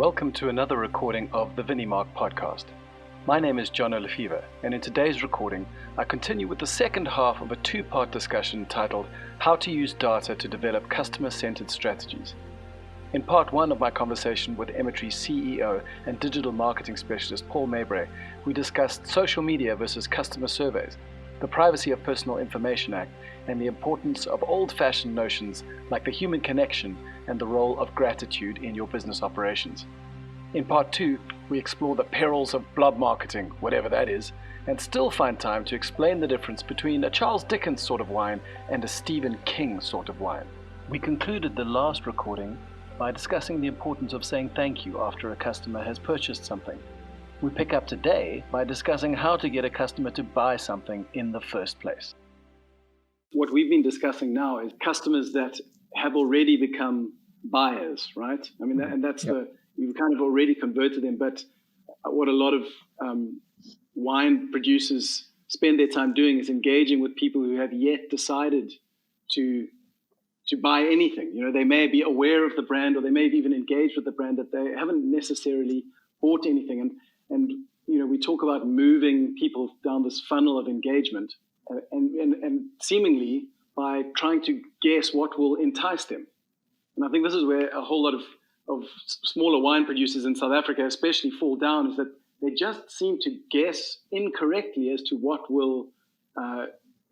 Welcome to another recording of the Vinimark podcast. My name is John Olifiva, and in today's recording, I continue with the second half of a two-part discussion titled How to Use Data to Develop Customer-Centered Strategies. In part one of my conversation with Emetry's CEO and digital marketing specialist Paul Mabray, we discussed social media versus customer surveys, the Privacy of Personal Information Act, and the importance of old-fashioned notions like the human connection and the role of gratitude in your business operations. In part two, we explore the perils of blob marketing, whatever that is, and still find time to explain the difference between a Charles Dickens sort of wine and a Stephen King sort of wine. We concluded the last recording by discussing the importance of saying thank you after a customer has purchased something. We pick up today by discussing how to get a customer to buy something in the first place. What we've been discussing now is customers that have already become buyers, right? I mean, and that's you've kind of already converted them. But what a lot of wine producers spend their time doing is engaging with people who have yet decided to buy anything. You know, they may be aware of the brand, or they may have even engaged with the brand, that they haven't necessarily bought anything. And you know, we talk about moving people down this funnel of engagement, and seemingly by trying to guess what will entice them. And I think this is where a whole lot of smaller wine producers in South Africa especially fall down, is that they just seem to guess incorrectly as to what will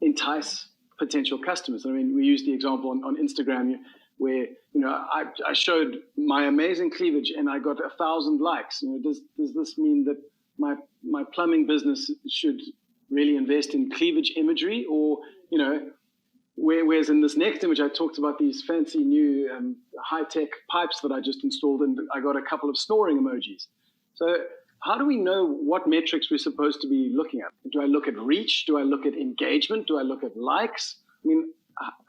entice potential customers. I mean, we use the example on Instagram where, you know, I showed my amazing cleavage and I got 1,000 likes. You know, does this mean that my plumbing business should really invest in cleavage imagery? Or, you know, whereas in this next image, I talked about these fancy new high-tech pipes that I just installed, and I got a couple of snoring emojis. So how do we know what metrics we're supposed to be looking at? Do I look at reach? Do I look at engagement? Do I look at likes? I mean,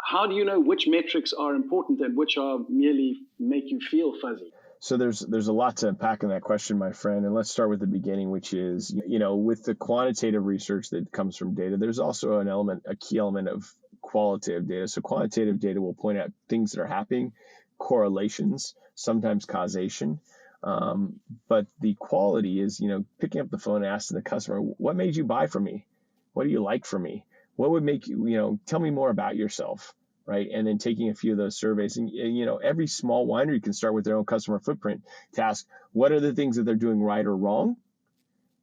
how do you know which metrics are important and which are merely make you feel fuzzy? So there's a lot to unpack in that question, my friend. And let's start with the beginning, which is, you know, with the quantitative research that comes from data, there's also a key element of qualitative data. So quantitative data will point out things that are happening, correlations, sometimes causation. But the quality is, you know, picking up the phone and asking the customer, what made you buy from me? What do you like from me? What would make you, you know, tell me more about yourself, right? And then taking a few of those surveys. And, you know, every small winery can start with their own customer footprint to ask, what are the things that they're doing right or wrong?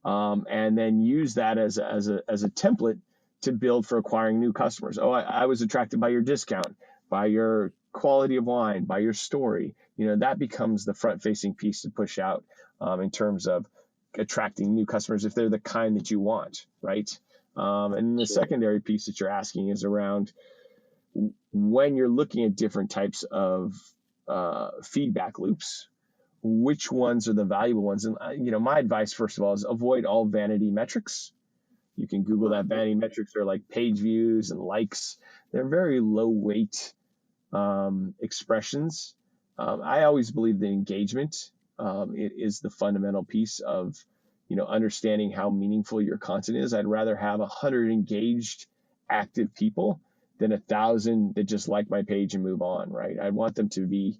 And then use that as a template to build for acquiring new customers. Oh, I was attracted by your discount, by your quality of wine, by your story. You know, that becomes the front-facing piece to push out in terms of attracting new customers if they're the kind that you want, right? And the secondary piece that you're asking is around when you're looking at different types of feedback loops, which ones are the valuable ones? And, you know, my advice, first of all, is avoid all vanity metrics. You can Google that. Vanity metrics are like page views and likes. They're very low weight expressions. I always believe that engagement is the fundamental piece of, you know, understanding how meaningful your content is. I'd rather have 100 engaged, active people than 1,000 that just like my page and move on, right? I want them to be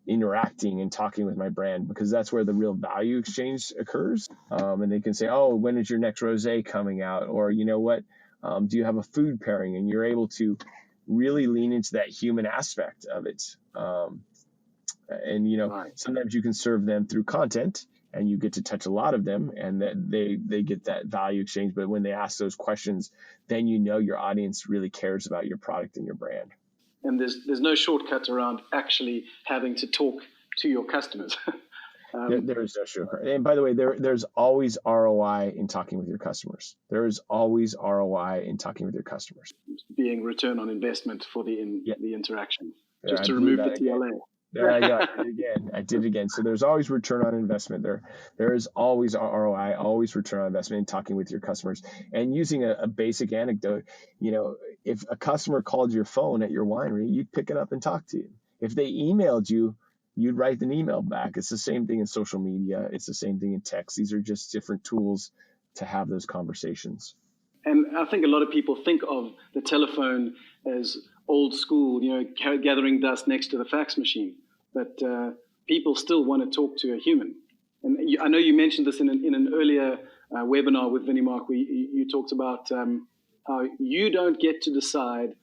interacting and talking with my brand, because that's where the real value exchange occurs. And they can say, oh, when is your next rosé coming out? Or, you know what, do you have a food pairing? And you're able to really lean into that human aspect of it. And, you know, sometimes you can serve them through content and you get to touch a lot of them, and that they get that value exchange. But when they ask those questions, then you know your audience really cares about your product and your brand. And there's no shortcut around actually having to talk to your customers. There is no shortcut. And by the way, there's always ROI in talking with your customers. There is always ROI in talking with your customers. Being return on investment for the interaction. Yeah, just to remove the TLA. There I go. I did it again. So there's always return on investment. There is always ROI, always return on investment in talking with your customers. And using a basic anecdote, you know, if a customer called your phone at your winery, you'd pick it up and talk to you. If they emailed you, you'd write an email back. It's the same thing in social media. It's the same thing in text. These are just different tools to have those conversations. And I think a lot of people think of the telephone as old school, you know, gathering dust next to the fax machine. But people still want to talk to a human. And I know you mentioned this in an earlier webinar with ViniMark, where you talked about how you don't get to decide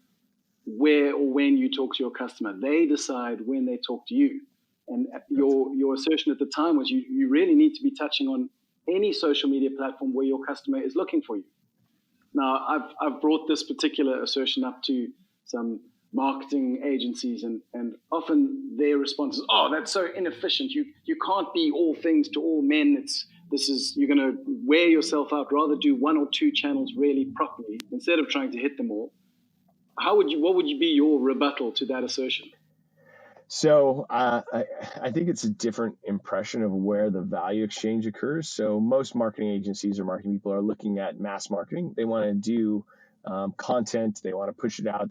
where or when you talk to your customer. They decide when they talk to you. And your assertion at the time was you really need to be touching on any social media platform where your customer is looking for you. Now, I've brought this particular assertion up to some marketing agencies, and often their response is, "Oh, that's so inefficient. You can't be all things to all men. You're going to wear yourself out. Rather do one or two channels really properly instead of trying to hit them all." What would be your rebuttal to that assertion? So I think it's a different impression of where the value exchange occurs. So most marketing agencies or marketing people are looking at mass marketing. They want to do content. They want to push it out.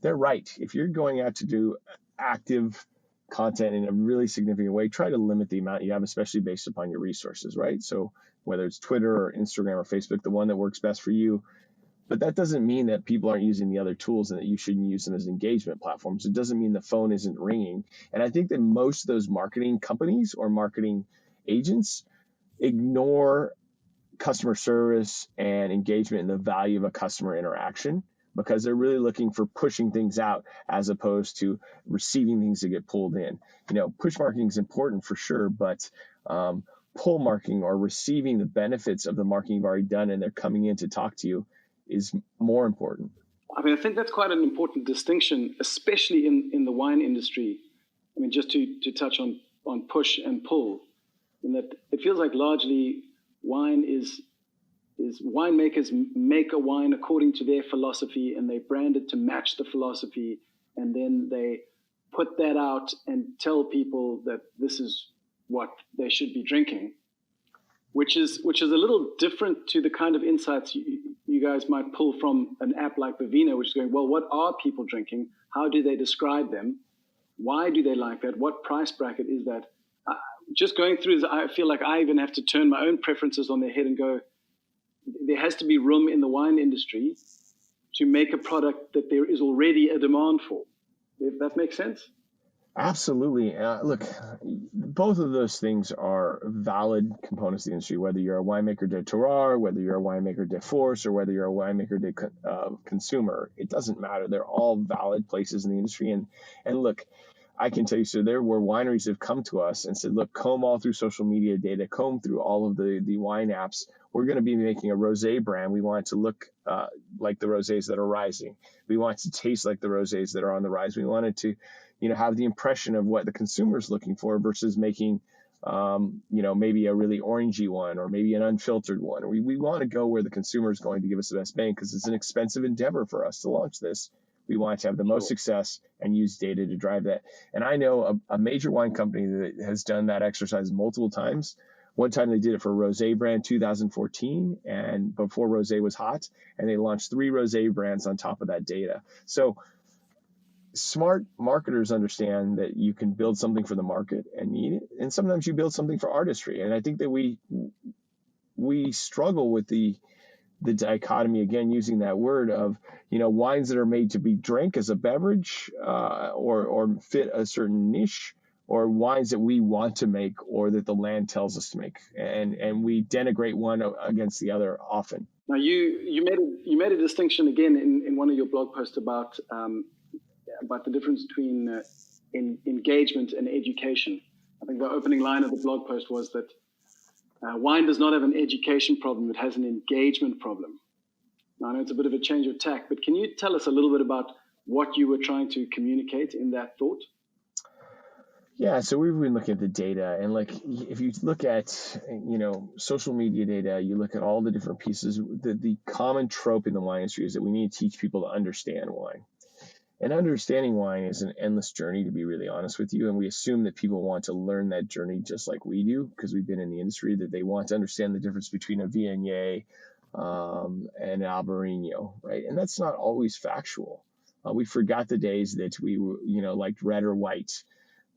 They're right. If you're going out to do active content in a really significant way, try to limit the amount you have, especially based upon your resources, right? So whether it's Twitter or Instagram or Facebook, the one that works best for you. But that doesn't mean that people aren't using the other tools and that you shouldn't use them as engagement platforms. It doesn't mean the phone isn't ringing. And I think that most of those marketing companies or marketing agents ignore customer service and engagement and the value of a customer interaction, because they're really looking for pushing things out as opposed to receiving things that get pulled in. Push marketing is important for sure, but pull marketing or receiving the benefits of the marketing you've already done and they're coming in to talk to you is more important. I mean, I think that's quite an important distinction, especially in the wine industry. I mean, just to touch on push and pull, in that it feels like largely wine is winemakers make a wine according to their philosophy and they brand it to match the philosophy, and then they put that out and tell people that this is what they should be drinking, which is a little different to the kind of insights you guys might pull from an app like Vivino, which is going, well, what are people drinking? How do they describe them? Why do they like that? What price bracket is that? Just going through this, I feel like I even have to turn my own preferences on their head and go, there has to be room in the wine industry to make a product that there is already a demand for. If that makes sense? Absolutely. Look, both of those things are valid components of the industry, whether you're a winemaker de terroir, whether you're a winemaker de force, or whether you're a winemaker de consumer. It doesn't matter. They're all valid places in the industry. And look, I can tell you, so there were wineries that have come to us and said, look, comb all through social media data, comb through all of the wine apps. We're going to be making a rosé brand. We want it to look like the rosés that are rising. We want it to taste like the rosés that are on the rise. We want it to have the impression of what the consumer is looking for versus making, maybe a really orangey one or maybe an unfiltered one. We want to go where the consumer is going to give us the best bang, because it's an expensive endeavor for us to launch this. We want to have the most success and use data to drive that. And I know a major wine company that has done that exercise multiple times. One time they did it for Rosé brand 2014, and before Rosé was hot, and they launched 3 Rosé brands on top of that data. So smart marketers understand that you can build something for the market and need it, and sometimes you build something for artistry. And I think that we struggle with the dichotomy, again, using that word of wines that are made to be drank as a beverage or fit a certain niche, or wines that we want to make or that the land tells us to make, and we denigrate one against the other often. Now you made a distinction again in one of your blog posts about the difference between engagement and education. I think the opening line of the blog post was that wine does not have an education problem, it has an engagement problem. Now, I know it's a bit of a change of tack, but can you tell us a little bit about what you were trying to communicate in that thought? Yeah, so we've been looking at the data, and if you look at social media data, you look at all the different pieces. The common trope in the wine industry is that we need to teach people to understand wine. And understanding wine is an endless journey, to be really honest with you. And we assume that people want to learn that journey just like we do, because we've been in the industry, that they want to understand the difference between a Viognier and an Albarino, right? And that's not always factual. We forgot the days that we liked red or white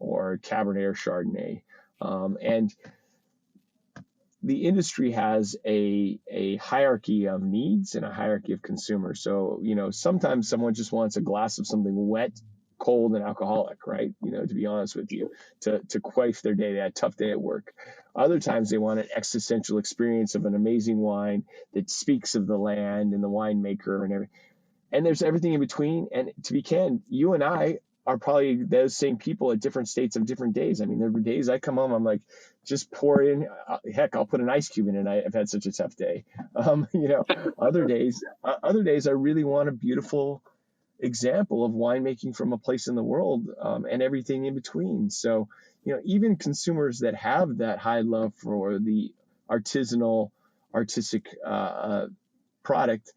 or Cabernet or Chardonnay. And the industry has a hierarchy of needs and a hierarchy of consumers. So, sometimes someone just wants a glass of something wet cold and alcoholic, right? To be honest with you, to quaff their day. They had a tough day at work. Other times they want an existential experience of an amazing wine that speaks of the land and the winemaker and everything. And there's everything in between. And to be candid, you and I are probably those same people at different states of different days. I mean, there were days I come home, I'm like, just pour it in. Heck, I'll put an ice cube in it. I've had such a tough day. Other days I really want a beautiful example of winemaking from a place in the world, and everything in between. So, even consumers that have that high love for the artistic product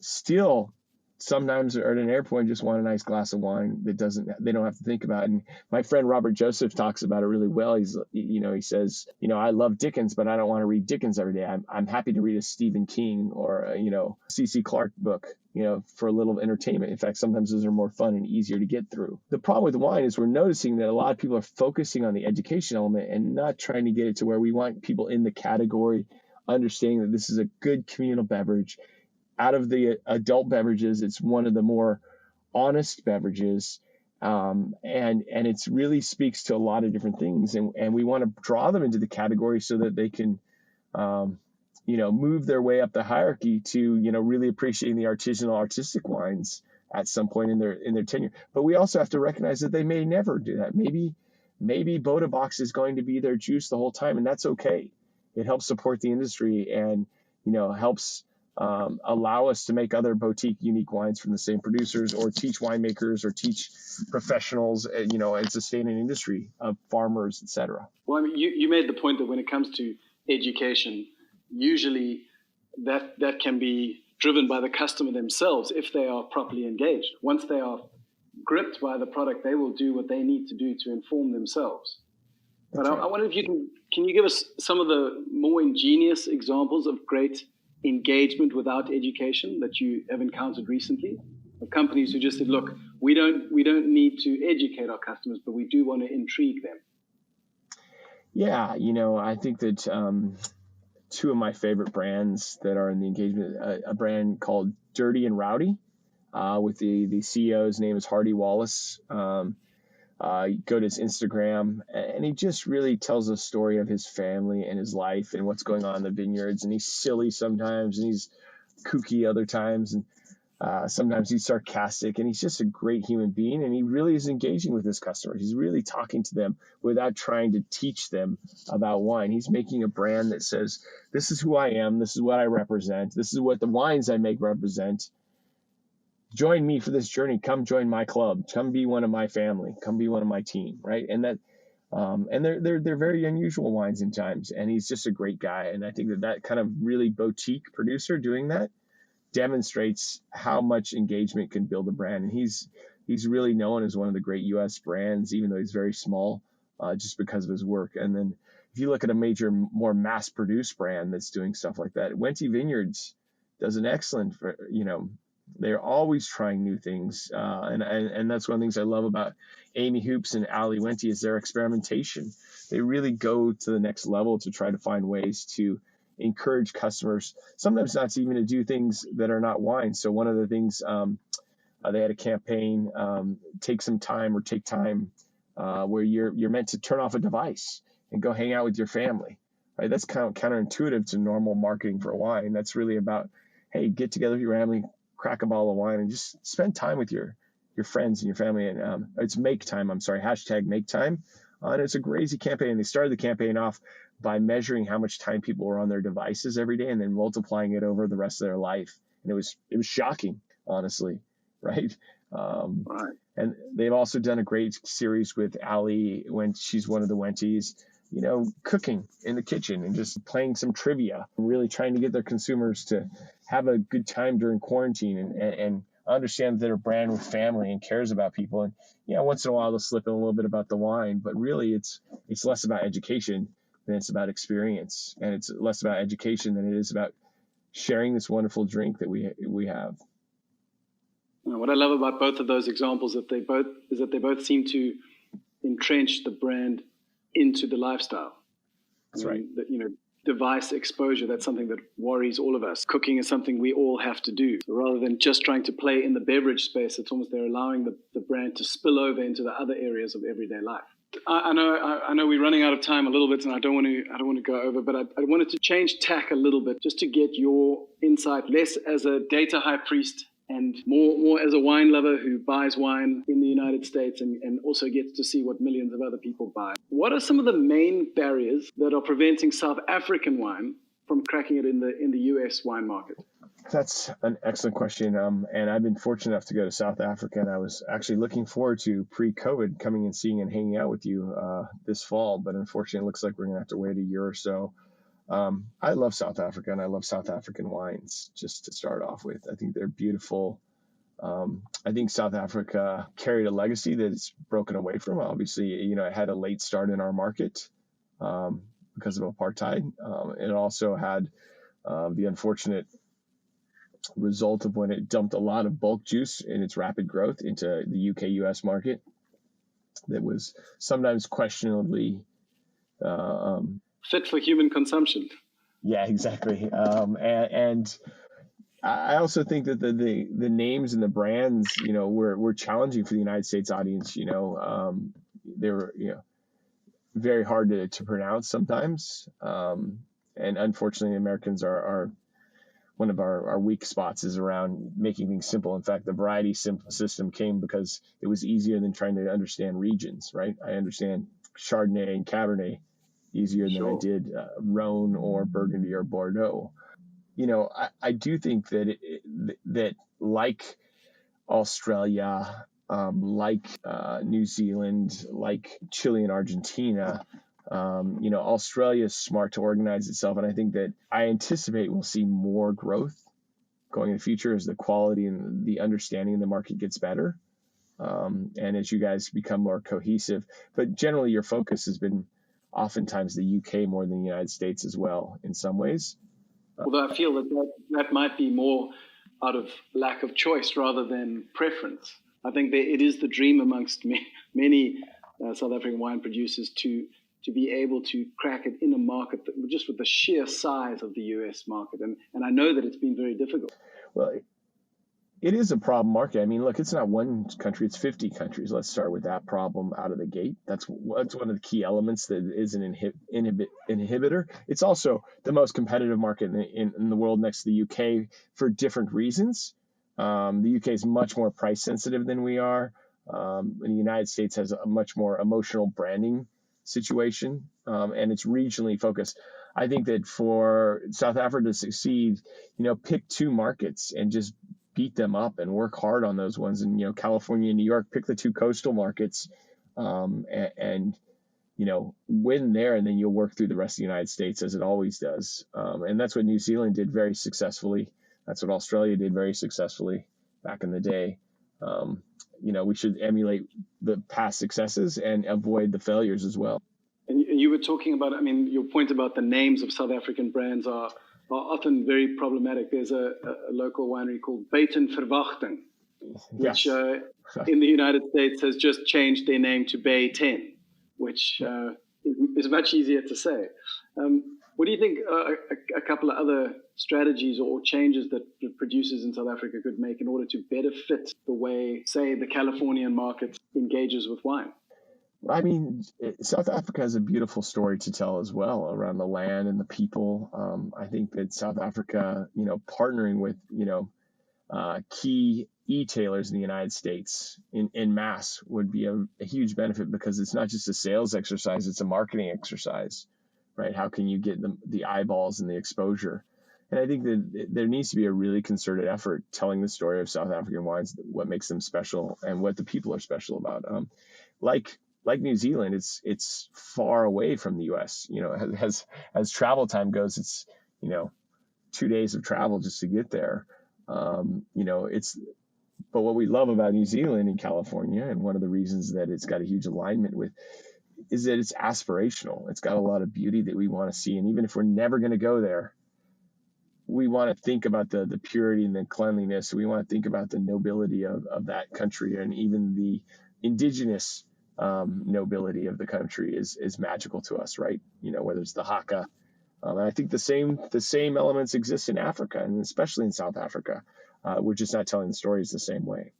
still sometimes are at an airport and just want a nice glass of wine they don't have to think about it. And my friend Robert Joseph talks about it really well. He says, I love Dickens, but I don't want to read Dickens every day. I'm happy to read a Stephen King or C.C. Clarke book, for a little entertainment. In fact, sometimes those are more fun and easier to get through. The problem with wine is we're noticing that a lot of people are focusing on the education element and not trying to get it to where we want people in the category understanding that this is a good communal beverage. Out of the adult beverages, it's one of the more honest beverages, and it really speaks to a lot of different things, and we want to draw them into the category so that they can, move their way up the hierarchy to really appreciating the artisanal, artistic wines at some point in their tenure. But we also have to recognize that they may never do that. Maybe Boda Box is going to be their juice the whole time, and that's okay. It helps support the industry and helps allow us to make other boutique unique wines from the same producers, or teach winemakers or teach professionals, and sustain an industry of farmers, etc. Well, I mean, you made the point that when it comes to education, usually that can be driven by the customer themselves if they are properly engaged. Once they are gripped by the product, they will do what they need to do to inform themselves. But I wonder if can you give us some of the more ingenious examples of great engagement without education that you have encountered recently, of companies who just said, look, we don't need to educate our customers, but we do want to intrigue them? Yeah, I think that two of my favorite brands that are in the engagement, a brand called Dirty and Rowdy, with the CEO's name is Hardy Wallace. You go to his Instagram, and he just really tells a story of his family and his life and what's going on in the vineyards. And he's silly sometimes, and he's kooky other times, and sometimes he's sarcastic. And he's just a great human being, and he really is engaging with his customers. He's really talking to them without trying to teach them about wine. He's making a brand that says, this is who I am, this is what I represent, this is what the wines I make represent. Join me for this journey. Come join my club. Come be one of my family. Come be one of my team, right? And that, and they're very unusual wines in times. And he's just a great guy. And I think that kind of really boutique producer doing that demonstrates how much engagement can build a brand. And he's really known as one of the great U.S. brands, even though he's very small, just because of his work. And then if you look at a major, more mass-produced brand that's doing stuff like that, Wente Vineyards does an excellent, they're always trying new things, and that's one of the things I love about Amy Hoops and Ali Wente is their experimentation. They really go to the next level to try to find ways to encourage customers, sometimes not even to do things that are not wine. So one of the things, they had a campaign, take time, where you're meant to turn off a device and go hang out with your family. Right? That's kind of counterintuitive to normal marketing for wine. That's really about, hey, get together with your family, crack a bottle of wine, and just spend time with your friends and your family. And it's make time. Hashtag make time. And it's a crazy campaign. They started the campaign off by measuring how much time people were on their devices every day and then multiplying it over the rest of their life. And it was shocking, honestly. Right. Right. And they've also done a great series with Ali when she's one of the Wentes, cooking in the kitchen and just playing some trivia and really trying to get their consumers to have a good time during quarantine and understand that they're a brand with family and cares about people. And, once in a while they'll slip in a little bit about the wine, but really it's less about education than it's about experience. And it's less about education than it is about sharing this wonderful drink that we have. What I love about both of those examples is that they both seem to entrench the brand into the lifestyle. That's right. device exposure. That's something that worries all of us. Cooking is something we all have to do. Rather than just trying to play in the beverage space, it's almost they're allowing the brand to spill over into the other areas of everyday life. I know we're running out of time a little bit, and I don't want to go over, but I wanted to change tack a little bit just to get your insight, less as a data high priest and more as a wine lover who buys wine in the United States and also gets to see what millions of other people buy. What are some of the main barriers that are preventing South African wine from cracking it in the US wine market? That's an excellent question. And I've been fortunate enough to go to South Africa, and I was actually looking forward to pre-COVID coming and seeing and hanging out with you this fall. But unfortunately, it looks like we're going to have to wait a year or so. I love South Africa, and I love South African wines, just to start off with. I think they're beautiful. I think South Africa carried a legacy that it's broken away from. Obviously, it had a late start in our market because of apartheid. It also had the unfortunate result of when it dumped a lot of bulk juice in its rapid growth into the UK-US market that was sometimes questionably fit for human consumption. Yeah, exactly. And I also think that the names and the brands, were challenging for the United States audience. They were, very hard to pronounce sometimes. And unfortunately, Americans are one of our weak spots is around making things simple. In fact, the variety system came because it was easier than trying to understand regions, right? I understand Chardonnay and Cabernet easier than I did Rhone or Burgundy or Bordeaux. I do think that that like Australia, like New Zealand, like Chile and Argentina, Australia is smart to organize itself, and I think that I anticipate we'll see more growth going in the future as the quality and the understanding of the market gets better, and as you guys become more cohesive. But generally, your focus has been oftentimes the UK more than the United States as well in some ways. Although I feel that might be more out of lack of choice rather than preference. I think it is the dream amongst many South African wine producers to be able to crack it in a market that, just with the sheer size of the US market. And I know that it's been very difficult. Well, it is a problem market. I mean, look, it's not one country, it's 50 countries. Let's start with that problem out of the gate. That's one of the key elements that is an inhibitor. It's also the most competitive market in the world next to the UK for different reasons. The UK is much more price sensitive than we are. And the United States has a much more emotional branding situation, and it's regionally focused. I think that for South Africa to succeed, pick two markets and just beat them up and work hard on those ones. And, California and New York, pick the two coastal markets and win there, and then you'll work through the rest of the United States as it always does. And that's what New Zealand did very successfully. That's what Australia did very successfully back in the day. We should emulate the past successes and avoid the failures as well. And you were talking about, your point about the names of South African brands are often very problematic. There's a local winery called Buiten Verwachting, which in the United States has just changed their name to Bay 10, which is much easier to say. What do you think a couple of other strategies or changes that producers in South Africa could make in order to better fit the way, say, the Californian market engages with wine? I mean, South Africa has a beautiful story to tell as well around the land and the people. I think that South Africa, partnering with, key e-tailers in the United States in mass would be a huge benefit, because it's not just a sales exercise, it's a marketing exercise, right? How can you get the eyeballs and the exposure? And I think that there needs to be a really concerted effort telling the story of South African wines, what makes them special and what the people are special about. Like New Zealand, it's far away from the U.S. As travel time goes, it's 2 days of travel just to get there. But what we love about New Zealand and California, and one of the reasons that it's got a huge alignment with, is that it's aspirational. It's got a lot of beauty that we want to see, and even if we're never going to go there, we want to think about the purity and the cleanliness. We want to think about the nobility of that country, and even the indigenous nobility of the country is magical to us, right? Whether it's the Haka And I think the same elements exist in Africa, and especially in South Africa. We're just not telling the stories the same way.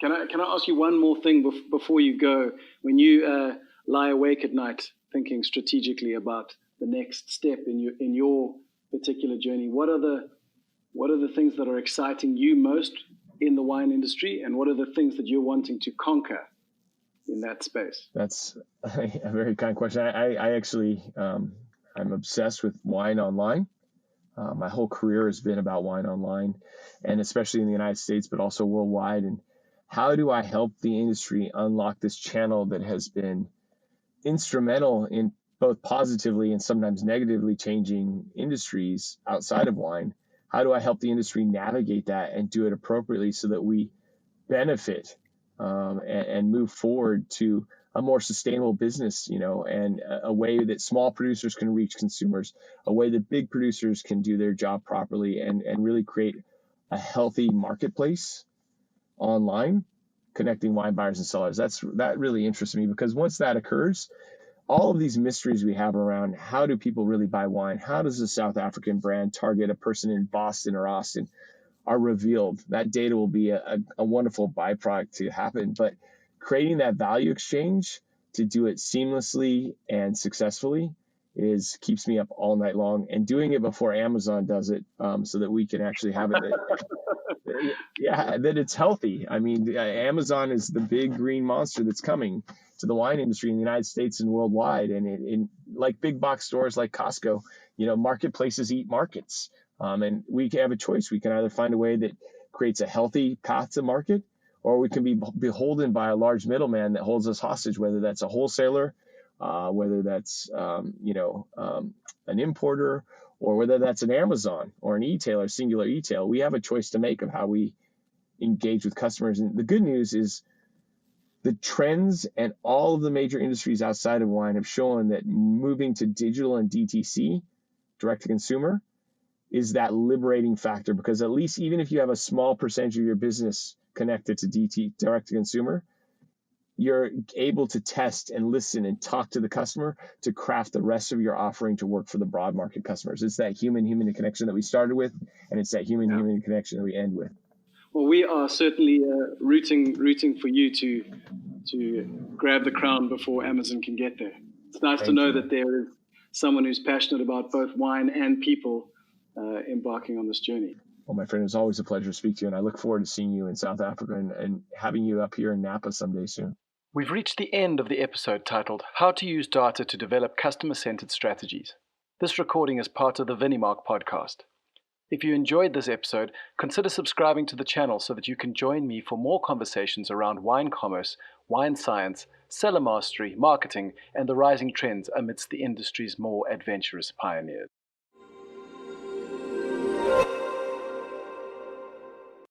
Can I ask you one more thing before you go? When you lie awake at night thinking strategically about the next step in your particular journey, what are the things that are exciting you most in the wine industry, and what are the things that you're wanting to conquer in that space? That's a very kind question. I actually I'm obsessed with wine online. My whole career has been about wine online, and especially in the United States, but also worldwide. And how do I help the industry unlock this channel that has been instrumental in both positively and sometimes negatively changing industries outside of wine? How do I help the industry navigate that and do it appropriately so that we benefit and move forward to a more sustainable business, and a way that small producers can reach consumers, a way that big producers can do their job properly and really create a healthy marketplace online, connecting wine buyers and sellers. That really interests me, because once that occurs, all of these mysteries we have around how do people really buy wine, how does a South African brand target a person in Boston or Austin, are revealed. That data will be a wonderful byproduct to happen, but creating that value exchange to do it seamlessly and successfully keeps me up all night long, and doing it before Amazon does it, so that we can actually have it. That it's healthy. I mean, Amazon is the big green monster that's coming to the wine industry in the United States and worldwide. And in like big box stores like Costco, marketplaces eat markets. And we can have a choice. We can either find a way that creates a healthy path to market, or we can be beholden by a large middleman that holds us hostage, whether that's a wholesaler, whether that's an importer, or whether that's an Amazon or an e-tailer, singular e-tail. We have a choice to make of how we engage with customers. And the good news is the trends and all of the major industries outside of wine have shown that moving to digital and DTC, direct to consumer, is that liberating factor, because at least even if you have a small percentage of your business connected to direct to consumer, you're able to test and listen and talk to the customer to craft the rest of your offering to work for the broad market customers. It's that human connection that we started with, and it's that human connection that we end with. Well, we are certainly rooting for you to grab the crown before Amazon can get there. It's nice to know that there is someone who's passionate about both wine and people embarking on this journey. Well, my friend, it's always a pleasure to speak to you, and I look forward to seeing you in South Africa and having you up here in Napa someday soon. We've reached the end of the episode titled How to Use Data to Develop Customer-Centered Strategies. This recording is part of the ViniMark podcast. If you enjoyed this episode, consider subscribing to the channel so that you can join me for more conversations around wine commerce, wine science, cellar mastery, marketing, and the rising trends amidst the industry's more adventurous pioneers.